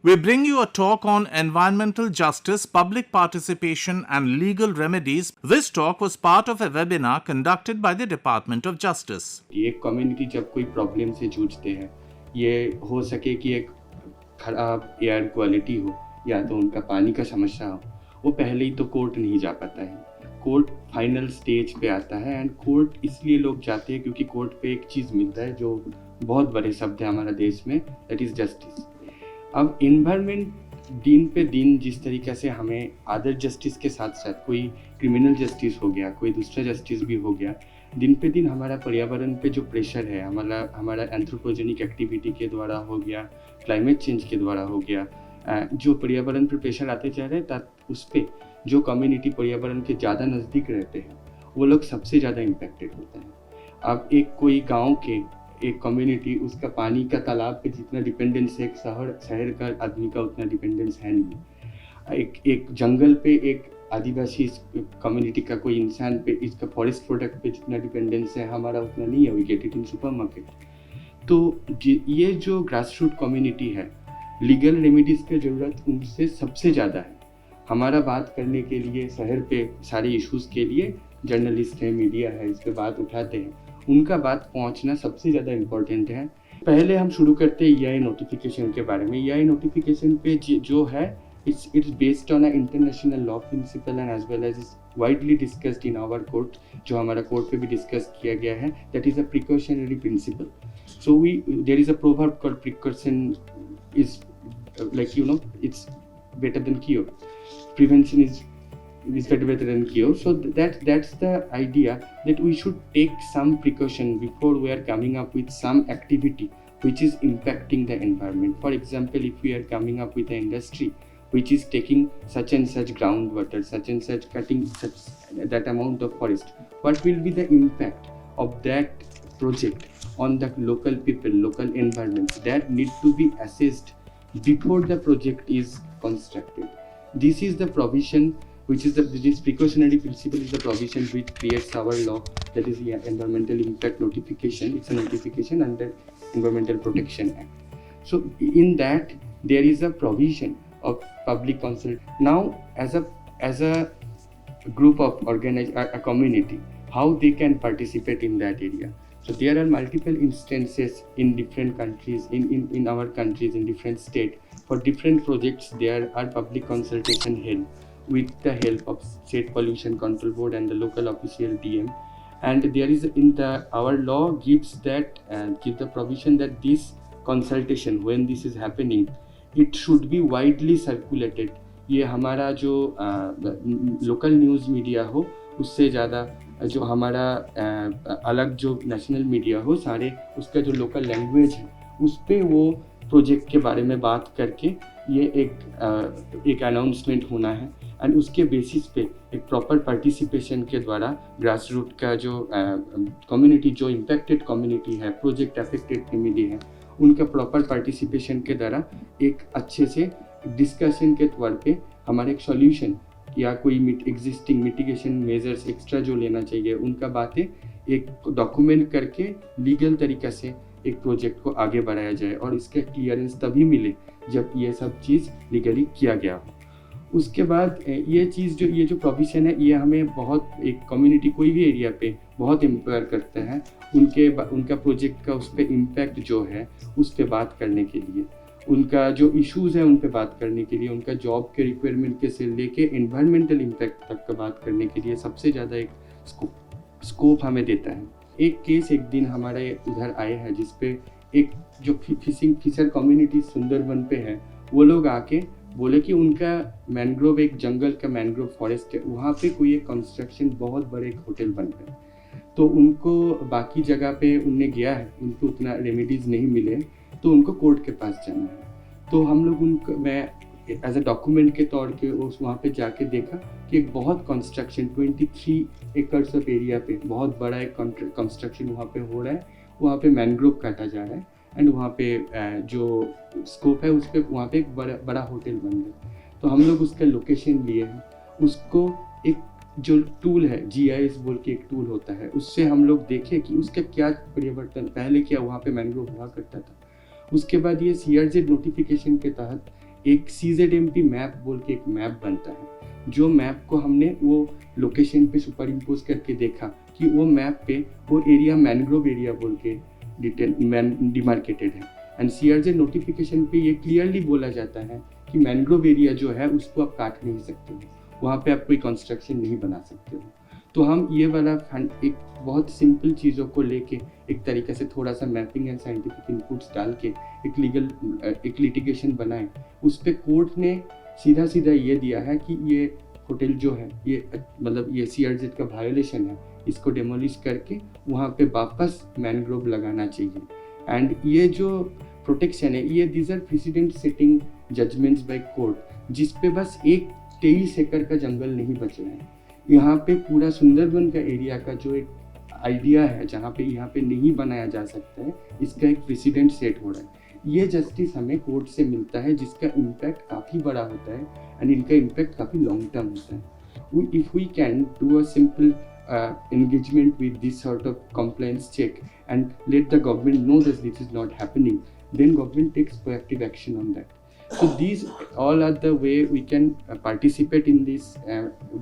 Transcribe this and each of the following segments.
We bring you a talk on environmental justice, public participation, and legal remedies. This talk was part of a webinar conducted by the Department of Justice. एक community जब कोई problem से जूझते हैं, ये हो सके कि एक खराब एयर क्वालिटी हो या तो उनका पानी का समस्या हो, वो पहले ही तो कोर्ट नहीं जा पाता है। कोर्ट फाइनल स्टेज पे आता है एंड कोर्ट इसलिए लोग जाते हैं क्योंकि कोर्ट पे एक चीज़ मिलता है जो बहुत बड़े शब्द है हमारा देश में, दैट इज़ जस्टिस। अब इन्वायरमेंट दिन पे दिन जिस तरीके से हमें अदर जस्टिस के साथ साथ कोई क्रिमिनल जस्टिस हो गया, कोई दूसरा जस्टिस भी हो गया, दिन पे दिन हमारा पर्यावरण पे जो प्रेशर है, हमारा एंथ्रोपोजेनिक एक्टिविटी के द्वारा हो गया, क्लाइमेट चेंज के द्वारा हो गया, जो पर्यावरण पे प्रेशर आते जा रहे हैं, उस पर जो कम्युनिटी पर्यावरण के ज़्यादा नज़दीक रहते हैं वो लोग सबसे ज़्यादा इम्पेक्टेड होते हैं। अब एक कोई गांव के एक कम्युनिटी, उसका पानी का तालाब पे जितना डिपेंडेंस है, एक शहर का आदमी का उतना डिपेंडेंस है नहीं। एक जंगल पे एक आदिवासी कम्युनिटी का कोई इंसान पे, इसका फॉरेस्ट प्रोडक्ट पे जितना डिपेंडेंस है, हमारा उतना नहीं है। We get it in supermarket. तो ये जो ग्रास रूट कम्युनिटी है, लीगल रेमेडीज़ की ज़रूरत उनसे सबसे ज़्यादा है। हमारा बात करने के लिए शहर पे सारे इश्यूज़ के लिए जर्नलिस्ट है, मीडिया है, इस पर बात उठाते हैं, उनका बात पहुंचना सबसे ज़्यादा इम्पोर्टेंट है। पहले हम शुरू करते हैं EIA नोटिफिकेशन के बारे में। EIA नोटिफिकेशन पे जो है, it's based on a international law principle and as well as is widely discussed in our court, जो हमारा कोर्ट पे भी डिस्कस किया गया है। That is a precautionary principle. So there is a proverb called precaution is like it's better than cure. Prevention is better than cure. So that's the idea, that we should take some precaution before we are coming up with some activity which is impacting the environment. For example, if we are coming up with an industry which is taking such and such groundwater, such and such cutting such that amount of forest, what will be the impact of that project on the local people, local environments? That need to be assessed before the project is constructed. This is the provision which is this precautionary principle is the provision which creates our law, that is the environmental impact notification. It's a notification under Environmental Protection Act. So in that there is a provision of public consult. Now as a group of a community, how they can participate in that area. So there are multiple instances in different countries, in our countries, in different states. For different projects, there are public consultation held with the help of State Pollution Control Board and the local official DM. And there is our law gives the provision that this consultation, when this is happening, it should be widely circulated. ये हमारा जो local news media हो, उससे ज़्यादा जो हमारा अलग जो नेशनल मीडिया हो, सारे उसका जो लोकल लैंग्वेज है उस पर वो प्रोजेक्ट के बारे में बात करके ये एक अनाउंसमेंट होना है। एंड उसके बेसिस पे एक प्रॉपर पार्टिसिपेशन के द्वारा ग्रास रूट का जो कम्युनिटी, जो इम्पेक्टेड कम्युनिटी है, प्रोजेक्ट अफेक्टेड फैमिली है, उनका प्रॉपर पार्टिसिपेशन के द्वारा एक अच्छे से डिस्कशन के तौर पे हमारे एक सॉल्यूशन या कोई एग्जिस्टिंग मिटिगेशन मेजर्स एक्स्ट्रा जो लेना चाहिए, उनका बातें एक डॉक्यूमेंट करके लीगल तरीक़े से एक प्रोजेक्ट को आगे बढ़ाया जाए। और इसका क्लियरेंस तभी मिले जब ये सब चीज़ लीगली किया गया हो। उसके बाद ये जो प्रोविज़न है, ये हमें बहुत, एक कम्युनिटी कोई भी एरिया पे बहुत एम्पावर करता है उनका प्रोजेक्ट का उस पर इम्पैक्ट जो है उस पर बात करने के लिए, उनका जो इश्यूज़ है उन पे बात करने के लिए, उनका जॉब के रिक्वायरमेंट के से लेके एनवायरमेंटल इम्पैक्ट तक का बात करने के लिए सबसे ज़्यादा एक स्कोप हमें देता है। एक केस एक दिन हमारे उधर आए हैं जिसपे एक जो फिशर कम्युनिटी सुंदरबन पे है, वो लोग आके बोले कि उनका मैंग्रोव, एक जंगल का मैंग्रोव फॉरेस्ट है, वहाँ पे कोई एक कंस्ट्रक्शन बहुत बड़े एक होटल बन रहा है। तो उनको बाकी जगह पे उनने गया है, उनको उतना रेमेडीज़ नहीं मिले, तो उनको कोर्ट के पास जाना है। तो हम लोग मैं एज अ डॉक्यूमेंट के तौर पे वहाँ पे जाके देखा कि एक बहुत कंस्ट्रक्शन 23 एकर्स ऑफ एरिया पे बहुत बड़ा एक कंस्ट्रक्शन वहाँ पे हो रहा है। वहाँ पे मैंग्रोव काटा जा रहा है एंड वहाँ पे जो स्कोप है उस पर वहाँ पे एक बड़ा होटल बन रहा है। तो हम लोग उसका लोकेशन लिए हैं, उसको एक जो टूल है GIS बोल के एक टूल होता है, उससे हम लोग देखें कि उसका क्या परिवर्तन, पहले क्या वहाँ पे मैंग्रोव हुआ करता था। उसके बाद ये CRZ नोटिफिकेशन के तहत एक CZMP मैप बोल के एक मैप बनता है, जो मैप को हमने वो लोकेशन पे सुपर इम्पोज करके देखा कि वो मैप पे वो एरिया मैनग्रोव एरिया बोल के डिमार्केटेड है। एंड CRZ नोटिफिकेशन पे ये क्लियरली बोला जाता है कि मैनग्रोव एरिया जो है उसको आप काट नहीं सकते हो, वहाँ पे आप कोई कंस्ट्रक्शन नहीं बना सकते हो। तो हम ये वाला एक बहुत सिंपल चीज़ों को लेके एक तरीके से थोड़ा सा मैपिंग एंड साइंटिफिक इनपुट्स डाल के एक लिटिगेशन बनाए। उस पर कोर्ट ने सीधा सीधा ये दिया है कि ये होटल जो है ये मतलब ये CRZ का वायोलेशन है, इसको डेमोलिश करके वहाँ पे वापस मैनग्रोव लगाना चाहिए। एंड ये जो प्रोटेक्शन है ये these are precedent setting judgments by court, जिस पे बस एक 23 एकड़ का जंगल नहीं बच रहा है। यहाँ पे पूरा सुंदरबन का एरिया का जो एक आइडिया है जहाँ पे यहाँ पे नहीं बनाया जा सकता है, इसका एक प्रेसिडेंट सेट हो रहा है। ये जस्टिस हमें कोर्ट से मिलता है जिसका इम्पैक्ट काफ़ी बड़ा होता है एंड इनका इम्पैक्ट काफ़ी लॉन्ग टर्म होता है। If we can do a simple engagement with this sort of compliance check and let the government know that this is not happening, then government takes proactive action on that. So these all are the way we can participate in this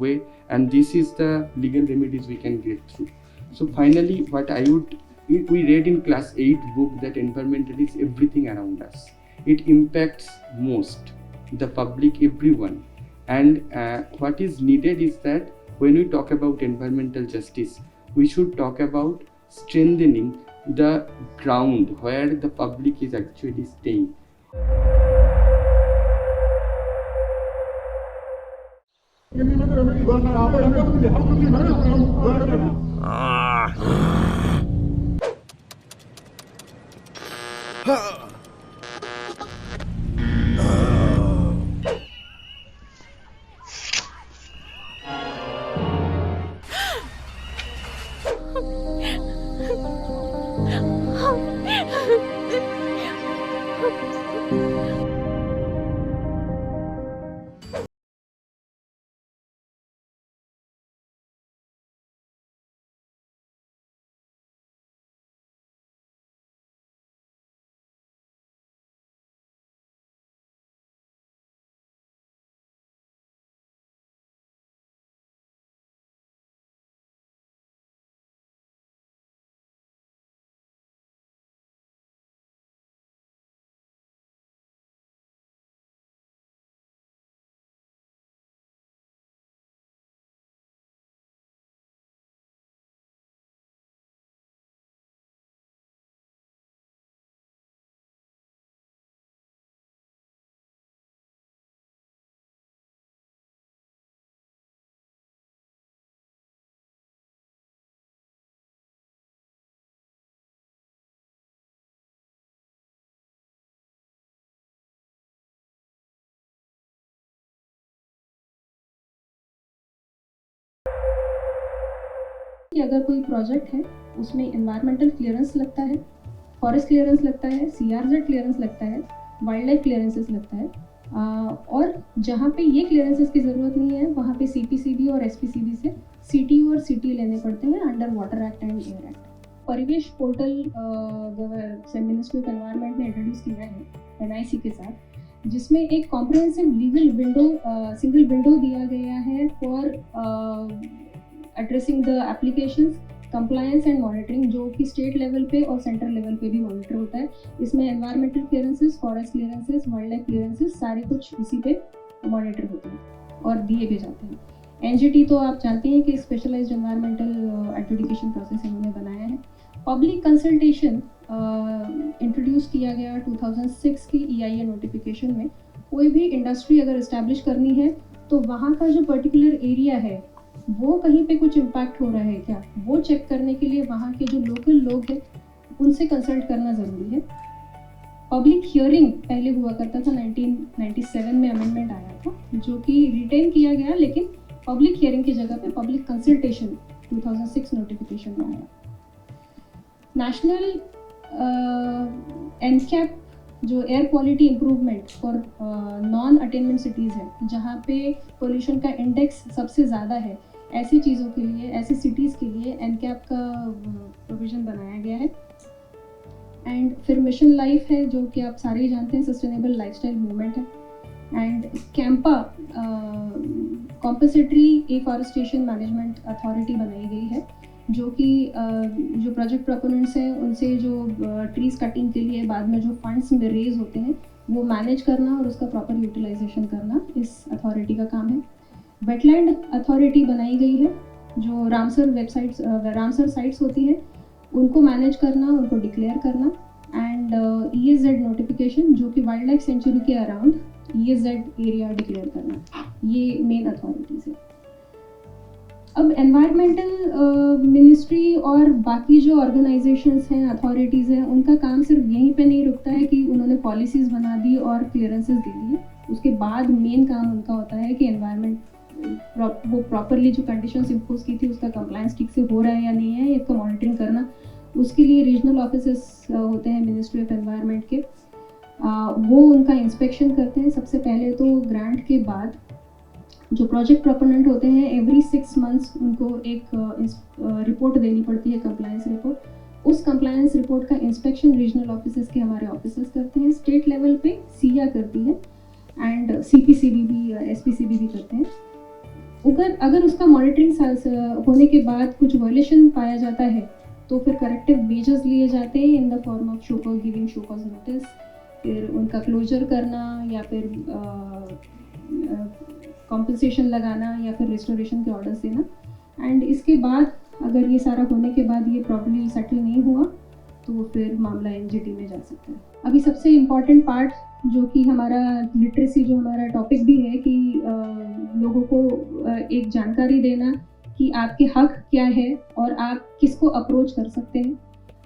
way, and this is the legal remedies we can get through. So finally, what I would, we read in class 8 book that environmental is everything around us. It impacts most the public, everyone, and what is needed is that when we talk about environmental justice, we should talk about strengthening the ground where the public is actually staying. कि अगर कोई project है उसमें environmental clearance लगता है, forest clearance लगता है, CRZ clearance लगता है, वाइल्ड लाइफ क्लियरेंसेस लगता है, और जहाँ पे ये क्लियरेंसेस की ज़रूरत नहीं है वहाँ पे CPCB और SPCB से CTU और CT लेने पड़ते हैं under water act and air act. परिवेश पोर्टल जो मिनिस्ट्री ऑफ एनवायरनमेंट ने इंट्रोड्यूस किया है NIC के साथ, जिसमें एक comprehensive legal window, single window दिया गया है for addressing the applications, compliance and monitoring, जो कि स्टेट लेवल पे और सेंट्रल लेवल पे भी मॉनिटर होता है। इसमें environmental clearances, forest clearances, wild life clearances सारे कुछ इसी पे मॉनिटर होते हैं और दिए भी जाते हैं। NGT तो आप जानते हैं कि स्पेशलाइज्ड एनवायरमेंटल एडजुडिकेशन प्रोसेस इन्होंने बनाया है। पब्लिक कंसल्टेशन इंट्रोड्यूस किया गया 2006 की EIA नोटिफिकेशन में। कोई भी इंडस्ट्री अगर इस्टेब्लिश करनी है तो वहाँ का जो पर्टिकुलर एरिया है वो कहीं पे कुछ इम्पैक्ट हो रहा है क्या, वो चेक करने के लिए वहाँ के जो लोकल लोग हैं उनसे कंसल्ट करना ज़रूरी है। पब्लिक हियरिंग पहले हुआ करता था, 1997 में अमेंडमेंट आया था जो कि रिटेन किया गया, लेकिन पब्लिक हियरिंग की जगह पे पब्लिक कंसल्टेशन 2006 नोटिफिकेशन में आया। नेशनल NCAP जो air quality improvement for non attainment cities है, जहाँ पे पोल्यूशन का इंडेक्स सबसे ज़्यादा है, ऐसी चीज़ों के लिए, ऐसी सिटीज़ के लिए NCAP का प्रोविज़न बनाया गया है। एंड फिर मिशन लाइफ है जो कि आप सारे ही जानते हैं, सस्टेनेबल लाइफस्टाइल मूवमेंट है। And Campa compensatory afforestation management authority बनाई गई है, जो कि जो प्रोजेक्ट प्रोपोनेंट्स हैं उनसे जो ट्रीज कटिंग के लिए बाद में जो फंड्स में रेज होते हैं वो मैनेज करना और उसका प्रॉपर यूटिलाइजेशन करना इस अथॉरिटी का काम है। वेटलैंड अथॉरिटी बनाई गई है, जो रामसर साइट्स होती हैं उनको मैनेज करना, उनको डिक्लेयर करना, एंड EAZ नोटिफिकेशन जो कि वाइल्ड लाइफ सेंचुरी के अराउंड EAZ एरिया डिक्लेयर करना, ये मेन अथॉरिटीज है। अब एनवायरमेंटल मिनिस्ट्री और बाकी जो ऑर्गेनाइजेशंस हैं, अथॉरिटीज़ हैं, उनका काम सिर्फ यहीं पे नहीं रुकता है कि उन्होंने पॉलिसीज़ बना दी और क्लियरेंसेस दे दिए। उसके बाद मेन काम उनका होता है कि एनवायरमेंट वो प्रॉपरली जो कंडीशंस इम्पोज की थी उसका कंप्लायंस ठीक से हो रहा है या नहीं है, इसका मॉनिटरिंग करना। उसके लिए रीजनल ऑफिसर्स होते हैं मिनिस्ट्री ऑफ एनवायरनमेंट के, वो उनका इंस्पेक्शन करते हैं। सबसे पहले तो ग्रांट के बाद जो प्रोजेक्ट प्रोपोनेंट होते हैं एवरी 6 मंथ्स उनको एक रिपोर्ट देनी पड़ती है, कंप्लायंस रिपोर्ट। उस कंप्लायंस रिपोर्ट का इंस्पेक्शन रीजनल ऑफिसर्स के हमारे ऑफिसर्स करते हैं। स्टेट लेवल पे सिया करती है एंड CPCB भी, SPCB भी करते हैं। अगर उसका मॉनिटरिंग होने के बाद कुछ वायलेशन पाया जाता है तो फिर करेक्टिव मेजर्स लिए जाते हैं in the form of show cause, giving show cause notice, फिर उनका क्लोजर करना या फिर कॉम्पनसेशन लगाना या फिर रिस्टोरेशन के ऑर्डर्स देना। एंड इसके बाद अगर ये सारा होने के बाद ये प्रॉपर्ली सेटल नहीं हुआ तो फिर मामला NGT में जा सकता है। अभी सबसे इम्पॉर्टेंट पार्ट जो कि हमारा लिटरेसी, जो हमारा टॉपिक भी है कि लोगों को एक जानकारी देना कि आपके हक क्या है और आप किसको अप्रोच कर सकते हैं।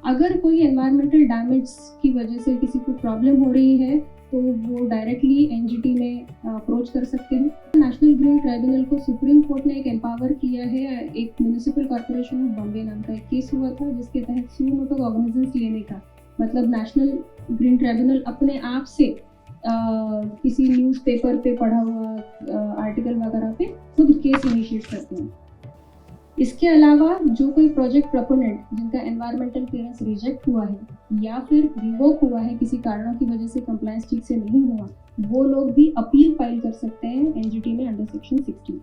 अगर कोई एनवायरमेंटल डैमेज की वजह से किसी को प्रॉब्लम हो रही है तो वो डायरेक्टली NGT में अप्रोच कर सकते हैं। नेशनल ग्रीन ट्राइब्यूनल को सुप्रीम कोर्ट ने एक एम्पावर किया है। एक म्यूनिसिपल कॉर्पोरेशन ऑफ बॉम्बे नाम का एक केस हुआ था जिसके तहत सुमोटो कॉग्निजेंस लेने का मतलब नेशनल ग्रीन ट्राइब्यूनल अपने आप से किसी न्यूज़पेपर पे पढ़ा हुआ आर्टिकल वगैरह पे खुद केस इनिशिएट करते हैं। इसके अलावा जो कोई प्रोजेक्ट प्रोपोनेंट जिनका एनवायरमेंटल क्लियरेंस रिजेक्ट हुआ है या फिर रिवोक हुआ है किसी कारणों की वजह से, कंप्लायंस ठीक से नहीं हुआ, वो लोग भी अपील फाइल कर सकते हैं NGT में अंडर सेक्शन 60।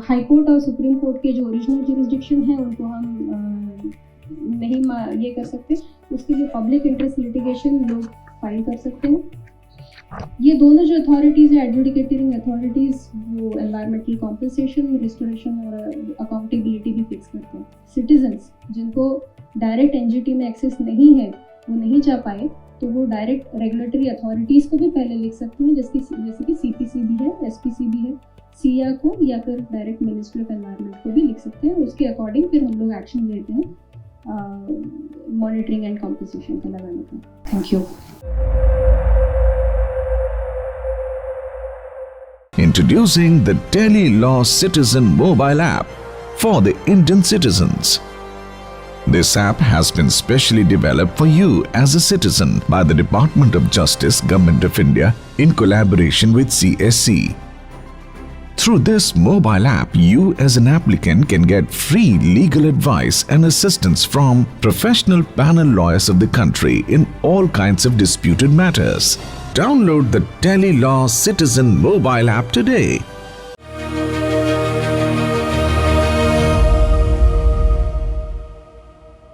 हाई कोर्ट और सुप्रीम कोर्ट के जो ओरिजिनल जुरिस्डिक्शन है उनको हम नहीं ये कर सकते, उसके लिए पब्लिक इंटरेस्ट लिटिगेशन लोग फाइल कर सकते हैं। ये दोनों जो अथॉरिटीज़ है, एडजुडिकेटिंग अथॉरिटीज़, वो एनवायरमेंटल कॉम्पनसेशन, रिस्टोरेशन और अकाउंटेबिलिटी भी फिक्स करते हैं। सिटीजन्स जिनको डायरेक्ट NGT में एक्सेस नहीं है, वो नहीं जा पाए, तो वो डायरेक्ट रेगुलेटरी अथॉरिटीज़ को भी पहले लिख सकते हैं, जैसे कि CPCB है, SPCB है, सिया को या फिर डायरेक्ट मिनिस्ट्री ऑफ एनवायरनमेंट को भी लिख सकते हैं। उसके अकॉर्डिंग फिर हम लोग एक्शन लेते हैं मॉनिटरिंग एंड कॉम्पनसेशन का लगाने का। Thank you. Introducing the Delhi Law Citizen mobile app for the Indian citizens. This app has been specially developed for you as a citizen by the Department of Justice, Government of India in collaboration with CSC. Through this mobile app, you as an applicant can get free legal advice and assistance from professional panel lawyers of the country in all kinds of disputed matters. Download the Delhi Law Citizen mobile app today